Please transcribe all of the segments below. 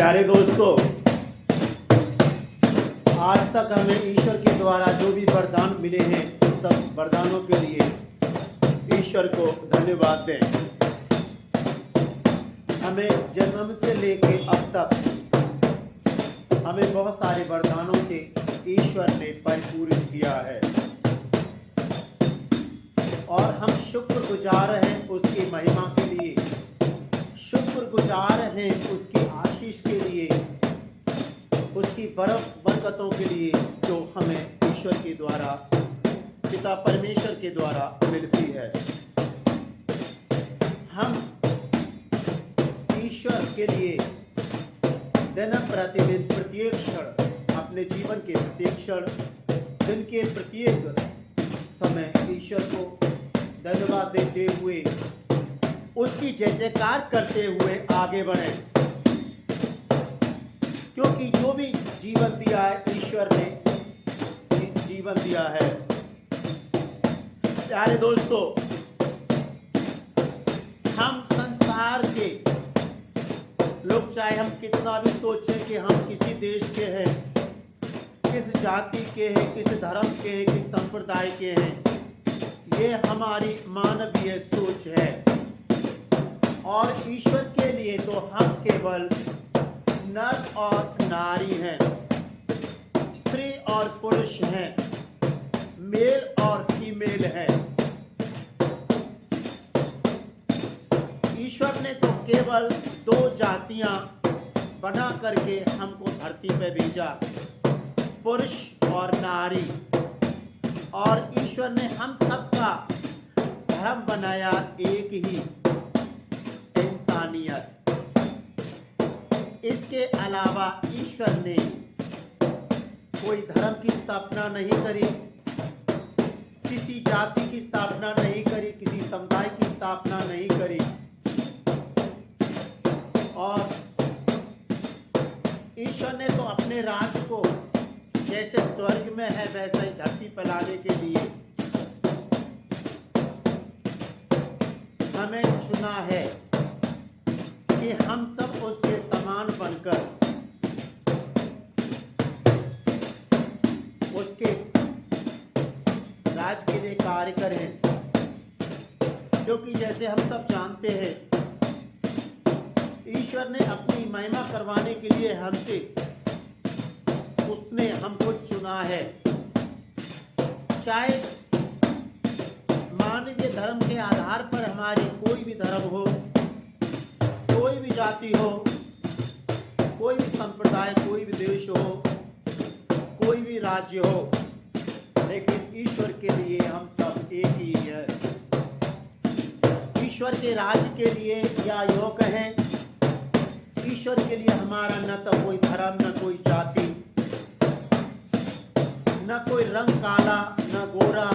प्यारे दोस्तों, आज तक हमें ईश्वर के द्वारा जो भी वरदान मिले हैं उन सब वरदानों के लिए ईश्वर को धन्यवाद दें। हमें जन्म से लेके अब तक हमें बहुत सारे वरदानों से ईश्वर ने परिपूर्ण किया है और हम शुक्रगुजार हैं उसकी महिमा के लिए, शुक्रगुजार हैं उसकी आशीष के लिए, उसकी बरकतों के लिए जो हमें ईश्वर के द्वारा, पिता परमेश्वर के द्वारा मिलती है। हम ईश्वर के लिए दिन प्रतिदिन प्रत्येक क्षण, अपने जीवन के प्रत्येक क्षण, दिन के प्रत्येक समय ईश्वर को धन्यवाद देते हुए, उसकी जय जयकार करते हुए आगे बढ़े, क्योंकि जो भी जीवन दिया है ईश्वर ने जीवन दिया है। प्यारे दोस्तों, हम संसार के लोग, चाहे हम कितना भी सोचें कि हम किसी देश के हैं, किस जाति के हैं, किस धर्म के हैं, किस संप्रदाय के हैं, ये हमारी मानवीय सोच है। और ईश्वर के लिए तो हम केवल नर और नारी हैं, स्त्री और पुरुष हैं, मेल और फीमेल हैं। ईश्वर ने तो केवल दो जातियां बना करके हमको धरती पे भेजा, पुरुष और नारी, और ईश्वर ने हम सबका धर्म बनाया एक ही, इंसानियत। इसके अलावा ईश्वर ने कोई धर्म की स्थापना नहीं करी, किसी जाति की स्थापना नहीं करी, किसी समुदाय की स्थापना नहीं करी, और ईश्वर ने तो अपने राज को जैसे स्वर्ग में है वैसे ही धरती पर लाने के लिए हमें चुना है कि हम सब उसके समान बनकर उसके राज के लिए कार्य करें। क्योंकि जैसे हम सब जानते हैं, ईश्वर ने अपनी महिमा करवाने के लिए उसने हमको चुना है। चाहे मानवीय धर्म के आधार पर हमारी कोई भी धर्म हो, कोई भी जाति हो, कोई भी संप्रदाय, कोई भी देश हो, कोई भी राज्य हो, लेकिन ईश्वर के लिए हम सब एक ही है। ईश्वर के राज्य के लिए या यो कहें, ईश्वर के लिए हमारा न तो कोई धर्म, न कोई जाति, न कोई रंग काला, न गोरा,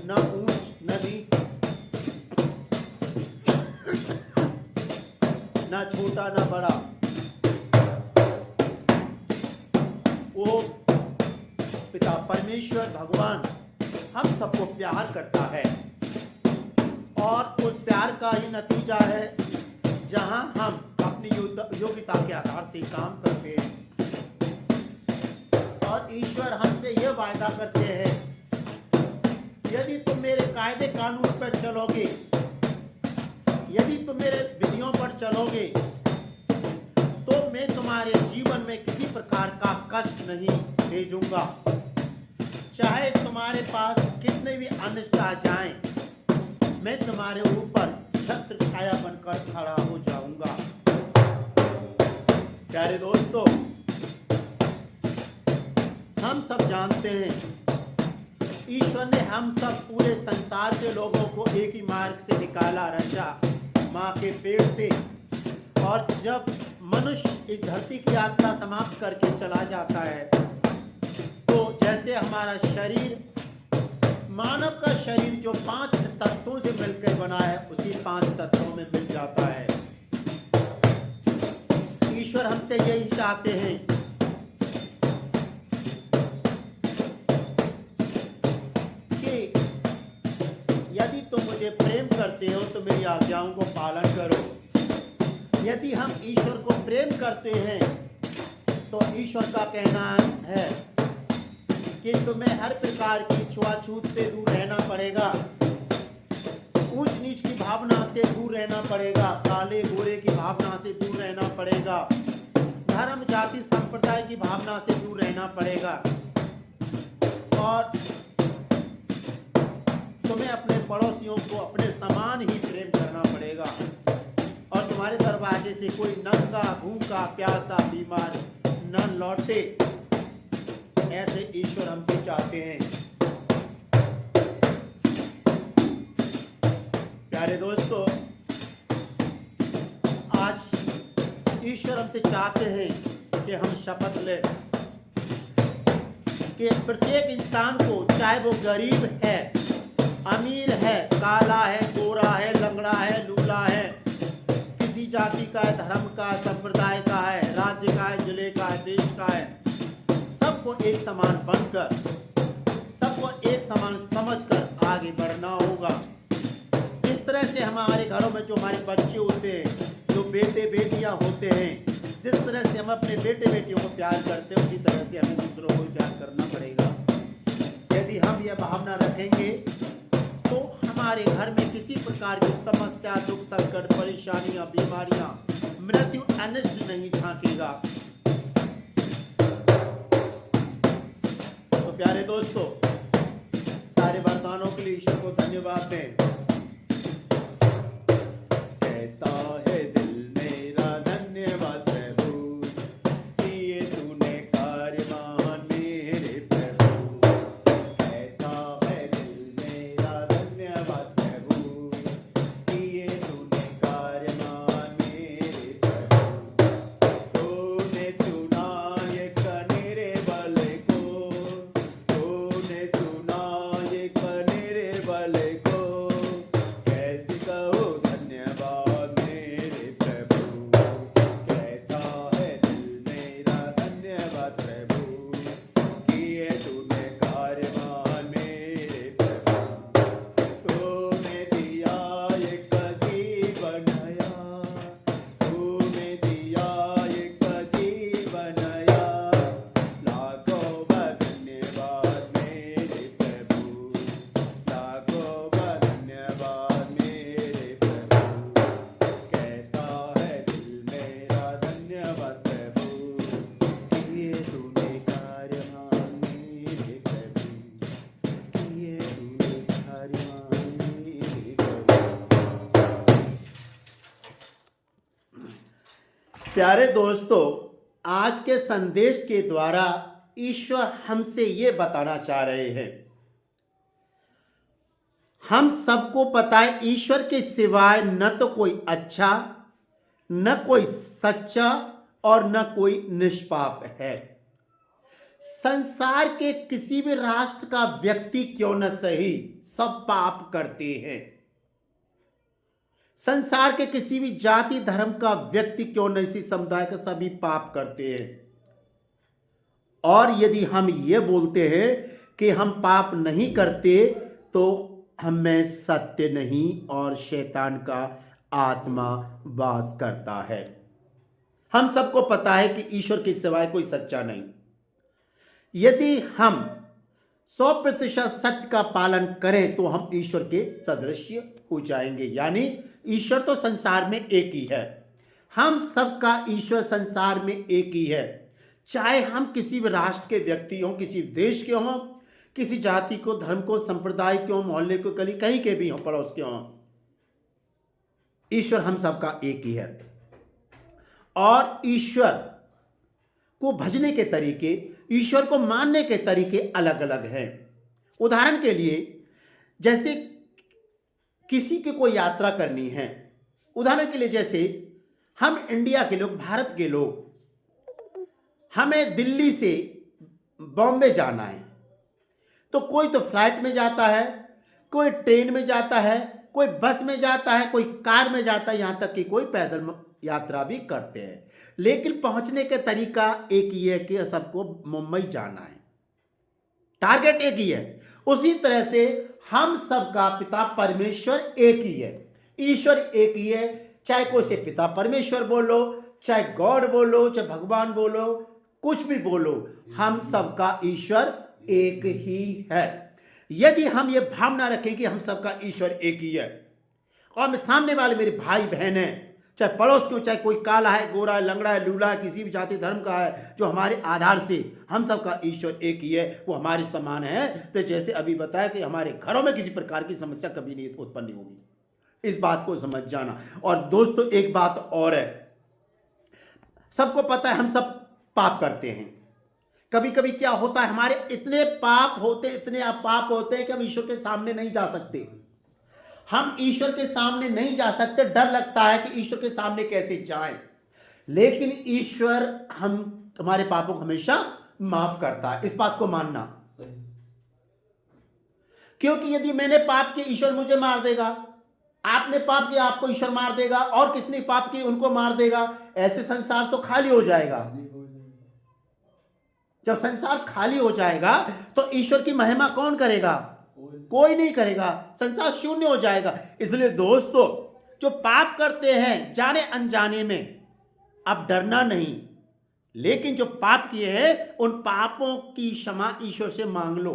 न ऊंच, न नीच, न छोटा न बड़ा। वो पिता परमेश्वर भगवान हम सबको प्यार करता है, और उस प्यार का ही नतीजा है जहां हम अपनी योग्यता के आधार से काम करते हैं। और ईश्वर हमसे यह वायदा करते हैं, यदि तुम मेरे कायदे कानून पर चलोगे, यदि तुम मेरे विधियों पर चलोगे, तो मैं तुम्हारे जीवन में किसी प्रकार का कष्ट नहीं भेजूंगा। चाहे तुम्हारे पास कितने भी अनिष्ट आ जाएं, मैं तुम्हारे ऊपर छत्र छाया बनकर खड़ा हो जाऊंगा। प्यारे दोस्तों, हम सब जानते हैं ईश्वर ने हम सब पूरे संसार के लोगों को एक ही मार्ग से निकाला, रचा माँ के पेट से। और जब मनुष्य इस धरती की यात्रा समाप्त करके चला जाता है, तो जैसे हमारा शरीर, मानव का शरीर जो 5 तत्वों से मिलकर बना है, उसी 5 तत्वों में मिल जाता है। ईश्वर हमसे यही चाहते हैं कि यदि तुम मुझे प्रेम करते हो तो मेरी आज्ञाओं को पालन करो। यदि हम ईश्वर को प्रेम करते हैं तो ईश्वर का कहना है कि तुम्हें हर प्रकार की छुआछूत से दूर रहना पड़ेगा, ऊंच नीच की भावना से दूर रहना पड़ेगा, काले गोरे की भावना से दूर रहना पड़ेगा, धर्म जाति संप्रदाय की भावना से दूर रहना पड़ेगा और तुम्हें अपने पड़ोसियों को अपने समान ही प्रेम करना पड़ेगा और तुम्हारे दरवाजे से कोई नंगा भूखा प्यासा बीमार न लौटे, ऐसे ईश्वर हमसे चाहते हैं। प्यारे दोस्तों, आज ईश्वर हमसे चाहते हैं कि हम शपथ लें कि प्रत्येक इंसान को, चाहे वो गरीब है, अमीर है, काला है, गोरा है, लंगड़ा है, लूला है, किसी जाति का है, धर्म का, संप्रदाय का है, राज्य का है, जिले का है, देश का है, सबको एक समान बनकर, सबको एक समान समझकर आगे बढ़ना होगा। इस तरह से हमारे घरों में जो हमारे बच्चे होते हैं, जो बेटे बेटियां होते हैं, जिस तरह से हम अपने बेटे बेटियों को प्यार करते हैं, उसी तरह से हमें दूसरों को प्यार करना पड़ेगा। यदि हम यह भावना रखेंगे तो हमारे घर में किसी प्रकार की समस्या, दुख, संकट, परेशानियां, बीमारियां, मृत्यु, अनिष्ट नहीं झांकेगा। तो प्यारे दोस्तों, सारे वरदानों के लिए ईश्वर को धन्यवाद दें। कहता है दिल मेरा धन्यवाद प्रभु, किए तूने कार्य महान मेरे प्रभु। कहता है दिल मेरा धन्यवाद प्रभु, किए तूने कार्य महान मेरे प्रभु। तूने चुना एक कनेरे वाले को, तूने चुना एक कनेरे वाले को, कैसे कहो धन्यवाद मेरे प्रभु। कहता है दिल मेरा धन्यवाद प्रभु, किए तूने कार्य महान मेरे प्रभु। तूने दिया एक जीवन नया, तूने दिया एक जीवन नया, लाखों धन्यवाद मेरे प्रभु, लाखों धन्यवाद मेरे प्रभु। कहता है दिल मेरा धन्यवाद प्रभु, किए तूने कार्य महान मेरे प्रभु, किए तूने कार्य महान मेरे प्रभु। प्यारे दोस्तों, आज के संदेश के द्वारा ईश्वर हमसे ये बताना चाह रहे हैं, हम सबको पता है ईश्वर के सिवाय न तो कोई अच्छा, न कोई सच्चा और न कोई निष्पाप है। संसार के किसी भी राष्ट्र का व्यक्ति क्यों न सही, सब पाप करते हैं। संसार के किसी भी जाति धर्म का व्यक्ति क्यों न, इसी समुदाय का, सभी पाप करते हैं। और यदि हम ये बोलते हैं कि हम पाप नहीं करते तो हमें सत्य नहीं और शैतान का आत्मा वास करता है। हम सबको पता है कि ईश्वर के सिवाय कोई सच्चा नहीं। यदि हम 100% सत्य का पालन करें तो हम ईश्वर के सदृश्य हो जाएंगे। यानी ईश्वर तो संसार में एक ही है, हम सबका ईश्वर संसार में एक ही है। चाहे हम किसी भी राष्ट्र के व्यक्ति हों, किसी देश के हों, किसी जाति को, धर्म को, संप्रदाय के हों, मोहल्ले को, गली कहीं के भी हों, पड़ोस के हों, ईश्वर हम सबका एक ही है। और ईश्वर को भजने के तरीके, ईश्वर को मानने के तरीके अलग अलग हैं। उदाहरण के लिए, जैसे किसी की कोई यात्रा करनी है, उदाहरण के लिए जैसे हम इंडिया के लोग, भारत के लोग, हमें दिल्ली से बॉम्बे जाना है तो कोई तो फ्लाइट में जाता है, कोई ट्रेन में जाता है, कोई बस में जाता है, कोई कार में जाता है, यहाँ तक कि कोई पैदल यात्रा भी करते हैं। लेकिन पहुंचने का तरीका एक ही है कि सबको मुंबई जाना है, टारगेट एक ही है। उसी तरह से हम सबका पिता परमेश्वर एक ही है, ईश्वर एक ही है। चाहे कोई से पिता परमेश्वर बोलो, चाहे गॉड बोलो, चाहे भगवान बोलो, कुछ भी बोलो, हम सबका ईश्वर एक ही है। यदि हम ये भावना रखें कि हम सबका ईश्वर एक ही है, और सामने वाले मेरे भाई बहन हैं, चाहे पड़ोस के हो, चाहे कोई काला है, गोरा है, लंगड़ा है, लूला है, किसी भी जाति धर्म का है, जो हमारे आधार से हम सबका ईश्वर एक ही है, वो हमारे समान है। तो जैसे अभी बताया कि हमारे घरों में किसी प्रकार की समस्या कभी नहीं उत्पन्न होगी, इस बात को समझ जाना। और दोस्तों एक बात और है, सबको पता है हम सब पाप करते हैं। कभी कभी क्या होता है, हमारे इतने पाप होते हैं कि हम ईश्वर के सामने नहीं जा सकते। हम ईश्वर के सामने नहीं जा सकते, डर लगता है कि ईश्वर के सामने कैसे जाएं। लेकिन ईश्वर हमारे पापों को हमेशा माफ करता है, इस बात को मानना। क्योंकि यदि मैंने पाप किया, ईश्वर मुझे मार देगा, आपने पाप किया, आपको ईश्वर मार देगा, और किसने पाप किया उनको मार देगा। ऐसे संसार तो खाली हो जाएगा। जब संसार खाली हो जाएगा तो ईश्वर की महिमा कौन करेगा? कोई नहीं करेगा, संसार शून्य हो जाएगा। इसलिए दोस्तों, जो पाप करते हैं जाने अनजाने में, अब डरना नहीं, लेकिन जो पाप किए हैं उन पापों की क्षमा ईश्वर से मांग लो,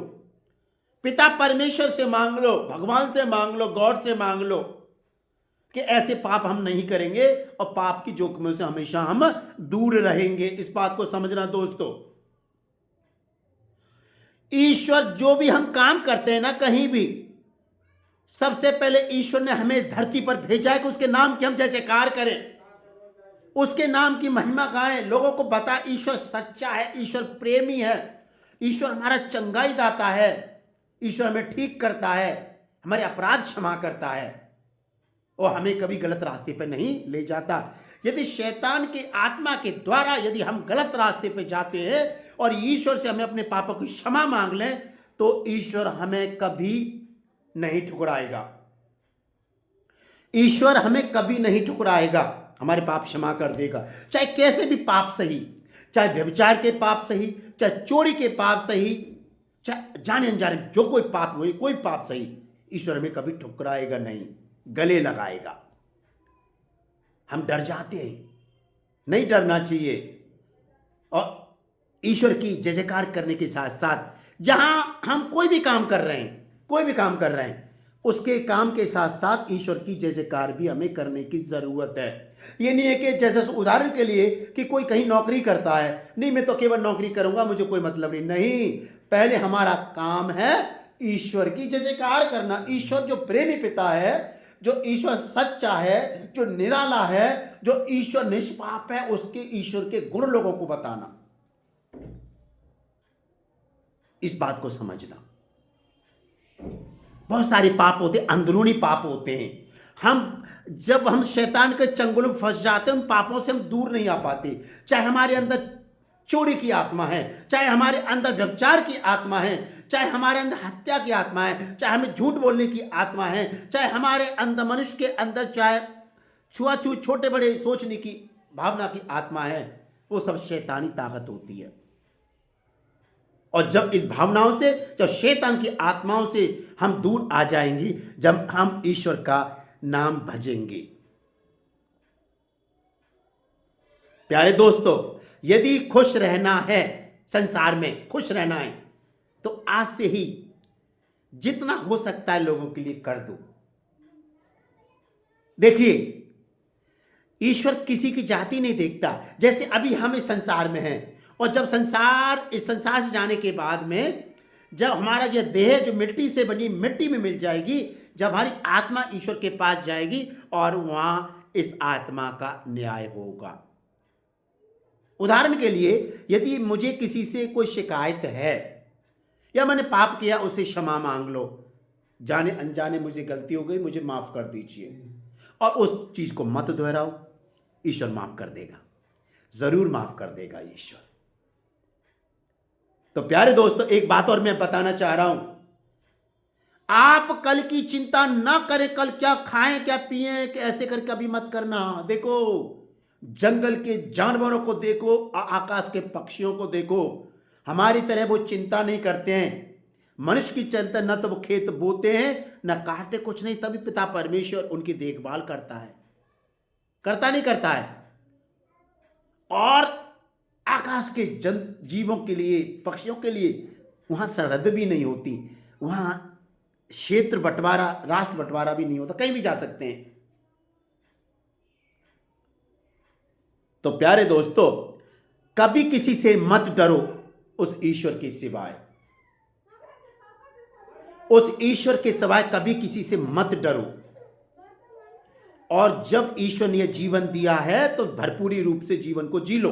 पिता परमेश्वर से मांग लो, भगवान से मांग लो, गॉड से मांग लो कि ऐसे पाप हम नहीं करेंगे और पाप की जोखिमों से हमेशा हम दूर रहेंगे। इस बात को समझना दोस्तों। ईश्वर जो भी हम काम करते हैं ना, कहीं भी, सबसे पहले ईश्वर ने हमें धरती पर भेजा है कि उसके नाम की हम जय जयकार करें, उसके नाम की महिमा गाएं, लोगों को बता ईश्वर सच्चा है, ईश्वर प्रेमी है, ईश्वर हमारा चंगाई दाता है, ईश्वर हमें ठीक करता है, हमारे अपराध क्षमा करता है और हमें कभी गलत रास्ते पर नहीं ले जाता। यदि शैतान के आत्मा के द्वारा यदि हम गलत रास्ते पे जाते हैं और ईश्वर से हमें अपने पापों की क्षमा मांग लें, तो ईश्वर हमें कभी नहीं ठुकराएगा। ईश्वर हमें कभी नहीं ठुकराएगा, हमारे पाप क्षमा कर देगा। चाहे कैसे भी पाप सही, चाहे व्यभिचार के पाप सही, चाहे चोरी के पाप सही, चाहे जाने अनजाने जो कोई पाप हुए, कोई पाप सही, ईश्वर हमें कभी ठुकराएगा नहीं, गले लगाएगा। हम डर जाते हैं, नहीं डरना चाहिए। और ईश्वर की जय जयकार करने के साथ साथ जहां हम कोई भी काम कर रहे हैं, उसके काम के साथ साथ ईश्वर की जय जयकार भी हमें करने की जरूरत है। ये नहीं है कि जैसे उदाहरण के लिए कि कोई कहीं नौकरी करता है, नहीं मैं तो केवल नौकरी करूंगा, मुझे कोई मतलब नहीं, पहले हमारा काम है ईश्वर की जय जयकार करना। ईश्वर जो प्रेमी पिता है, जो ईश्वर सच्चा है, जो निराला है, जो ईश्वर निष्पाप है, उसके ईश्वर के गुण लोगों को बताना, इस बात को समझना। बहुत सारे पाप होते, अंदरूनी पाप होते हैं। जब हम शैतान के चंगुल में फंस जाते हैं, उन पापों से हम दूर नहीं आ पाते। चाहे हमारे अंदर चोरी की आत्मा है, चाहे हमारे अंदर व्यभिचार की आत्मा है, चाहे हमारे अंदर हत्या की आत्मा है, चाहे हमें झूठ बोलने की आत्मा है, चाहे हमारे अंदर, मनुष्य के अंदर, चाहे छुआछूत छोटे बड़े सोचने की भावना की आत्मा है, वो सब शैतानी ताकत होती है। और जब इस भावनाओं से, जब शैतान की आत्माओं से हम दूर आ जाएंगे, जब हम ईश्वर का नाम भजेंगे। प्यारे दोस्तों, यदि खुश रहना है, संसार में खुश रहना है, तो आज से ही जितना हो सकता है लोगों के लिए कर दो। देखिए, ईश्वर किसी की जाति नहीं देखता। जैसे अभी हम इस संसार में हैं, और जब इस संसार से जाने के बाद में, जब हमारा यह देह जो मिट्टी से बनी मिट्टी में मिल जाएगी, जब हमारी आत्मा ईश्वर के पास जाएगी और वहां इस आत्मा का न्याय होगा। उदाहरण के लिए, यदि मुझे किसी से कोई शिकायत है या मैंने पाप किया, उससे क्षमा मांग लो, जाने अनजाने मुझे गलती हो गई, मुझे माफ कर दीजिए, और उस चीज को मत दोहराओ, ईश्वर माफ कर देगा, जरूर माफ कर देगा ईश्वर। तो प्यारे दोस्तों, एक बात और मैं बताना चाह रहा हूं, आप कल की चिंता ना करें, कल क्या खाएं क्या पिएं, ऐसे करके अभी मत करना। देखो, जंगल के जानवरों को देखो, आकाश के पक्षियों को देखो, हमारी तरह वो चिंता नहीं करते हैं। मनुष्य की चिंता, न तो वो खेत बोते हैं, न काटते कुछ नहीं, तभी पिता परमेश्वर उनकी देखभाल करता है। करता नहीं करता है। और आकाश के जीवों के लिए, पक्षियों के लिए वहाँ सरहद भी नहीं होती, वहाँ क्षेत्र बंटवारा, राष्ट्र बंटवारा भी नहीं होता, कहीं भी जा सकते हैं। तो प्यारे दोस्तों, कभी किसी से मत डरो उस ईश्वर के सिवाय। उस ईश्वर के सिवाय कभी किसी से मत डरो। और जब ईश्वर ने यह जीवन दिया है तो भरपूरी रूप से जीवन को जी लो।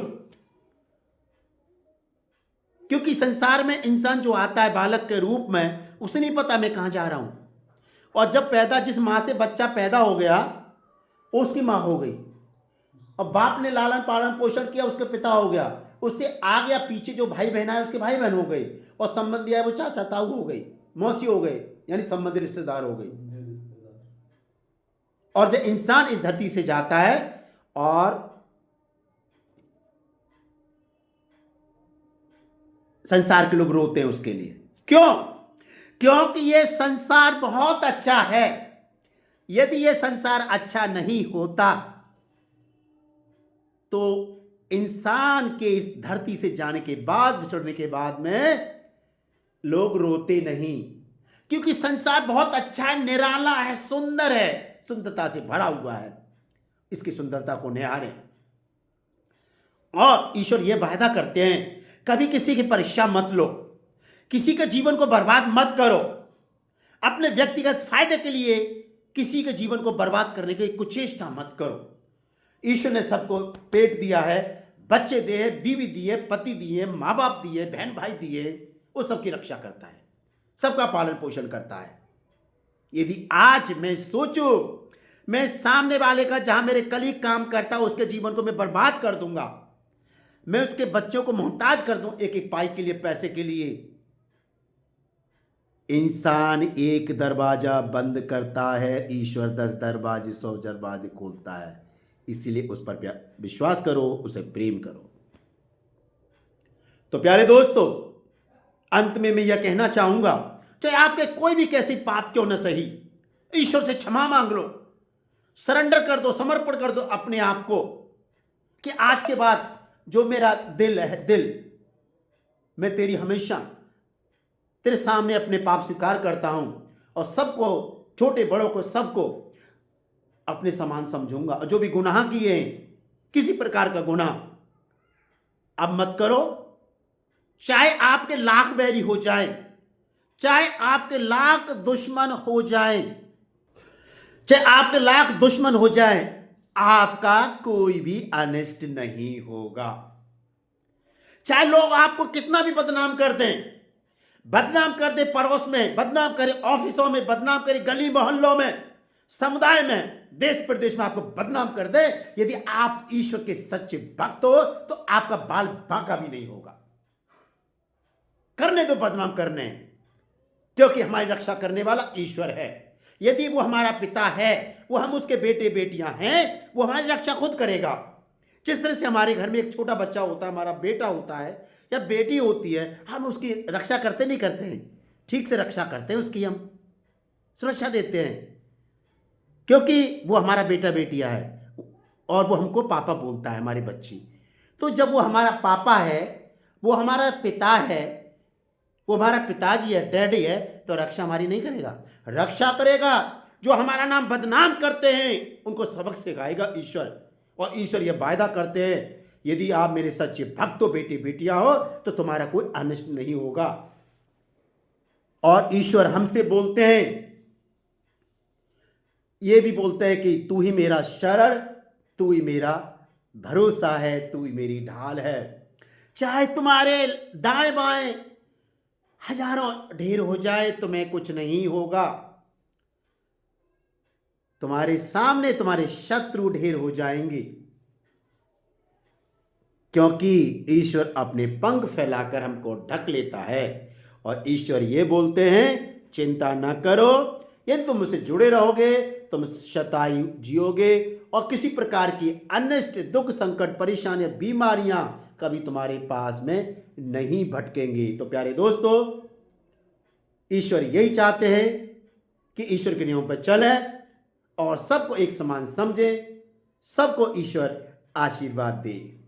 क्योंकि संसार में इंसान जो आता है बालक के रूप में, उसे नहीं पता मैं कहां जा रहा हूं। और जब जिस मां से बच्चा पैदा हो गया, उसकी मां हो गई, और बाप ने लालन पालन पोषण किया, उसके पिता हो गया, उससे आ गया पीछे जो भाई बहन है उसके भाई बहन हो गए, और संबंधी है वो चाचा ताऊ हो गई, मौसी हो गए, यानी संबंधी रिश्तेदार हो गई। और जब इंसान इस धरती से जाता है और संसार के लोग रोते हैं उसके लिए, क्यों? क्योंकि ये संसार बहुत अच्छा है। यदि ये संसार अच्छा नहीं होता तो इंसान के इस धरती से जाने के बाद, बिछड़ने के बाद में लोग रोते नहीं, क्योंकि संसार बहुत अच्छा है, निराला है, सुंदर है, सुंदरता से भरा हुआ है। इसकी सुंदरता को निहारें। और ईश्वर यह वायदा करते हैं, कभी किसी की परीक्षा मत लो, किसी के जीवन को बर्बाद मत करो, अपने व्यक्तिगत फायदे के लिए किसी के जीवन को बर्बाद करने की कुचेष्टा मत करो। ईश्वर ने सबको पेट दिया है, बच्चे दिए, बीवी दिए, पति दिए, माँ बाप दिए, बहन भाई दिए, वो सबकी रक्षा करता है, सबका पालन पोषण करता है। यदि आज मैं सोचूं मैं सामने वाले का, जहां मेरे कलीग काम करता है, उसके जीवन को मैं बर्बाद कर दूंगा, मैं उसके बच्चों को मोहताज कर दूं एक एक पाई के लिए, पैसे के लिए। इंसान एक दरवाजा बंद करता है, ईश्वर 10 दरवाजे 100 दरवाजे खोलता है। इसलिए उस पर विश्वास करो, उसे प्रेम करो। तो प्यारे दोस्तों, अंत में मैं यह कहना चाहूंगा, चाहे आपके कोई भी कैसी पाप क्यों न सही, ईश्वर से क्षमा मांग लो, सरेंडर कर दो, समर्पण कर दो अपने आप को, कि आज के बाद जो मेरा दिल है, मैं तेरी हमेशा तेरे सामने अपने पाप स्वीकार करता हूं, और सबको, छोटे बड़ों को, सबको अपने समान समझूंगा। और जो भी गुनाह किए हैं, किसी प्रकार का गुनाह अब मत करो। चाहे आपके लाख बैरी हो जाए, चाहे आपके लाख दुश्मन हो जाए, चाहे आपके लाख दुश्मन हो जाए, आपका कोई भी अनिष्ट नहीं होगा। चाहे लोग आपको कितना भी बदनाम कर दें, बदनाम कर दे पड़ोस में, बदनाम करे ऑफिसों में, बदनाम करे गली मोहल्लों में, समुदाय में, देश प्रदेश में आपको बदनाम कर दे, यदि आप ईश्वर के सच्चे भक्त हो तो आपका बाल बांका भी नहीं होगा। करने दो बदनाम करने, क्योंकि हमारी रक्षा करने वाला ईश्वर है। यदि वो हमारा पिता है, वो हम उसके बेटे बेटियां हैं, वो हमारी रक्षा खुद करेगा। जिस तरह से हमारे घर में एक छोटा बच्चा होता है, हमारा बेटा होता है या बेटी होती है, हम उसकी रक्षा करते नहीं करते हैं, ठीक से रक्षा करते हैं, उसकी हम सुरक्षा देते हैं, क्योंकि वो हमारा बेटा बेटियां है, और वो हमको पापा बोलता है, हमारी बच्ची। तो जब वो हमारा पापा है, वो हमारा पिता है, वो हमारा पिताजी है, डैडी है, तो रक्षा हमारी नहीं करेगा, रक्षा करेगा जो हमारा नाम बदनाम करते हैं, उनको सबक सिखाएगा ईश्वर। और ईश्वर ये वायदा करते हैं, यदि आप मेरे सच्चे भक्त हो, बेटे बेटियां हो, तो तुम्हारा कोई अनिष्ट नहीं होगा। और ईश्वर हमसे बोलते हैं, ये भी बोलते हैं कि तू ही मेरा शरण, तू ही मेरा भरोसा है, तू ही मेरी ढाल है। चाहे तुम्हारे दाएं बाएं हजारों ढेर हो जाए, तुम्हें कुछ नहीं होगा। तुम्हारे सामने तुम्हारे शत्रु ढेर हो जाएंगे, क्योंकि ईश्वर अपने पंख फैलाकर हमको ढक लेता है। और ईश्वर ये बोलते हैं, चिंता न करो, यदि तुम मुझसे जुड़े रहोगे, तुम शतायु जियोगे, और किसी प्रकार की अनिष्ट, दुख, संकट, परेशानियां, बीमारियां कभी तुम्हारे पास में नहीं भटकेंगी। तो प्यारे दोस्तों, ईश्वर यही चाहते हैं कि ईश्वर के नियमों पर चले और सबको एक समान समझे, सबको ईश्वर आशीर्वाद दे।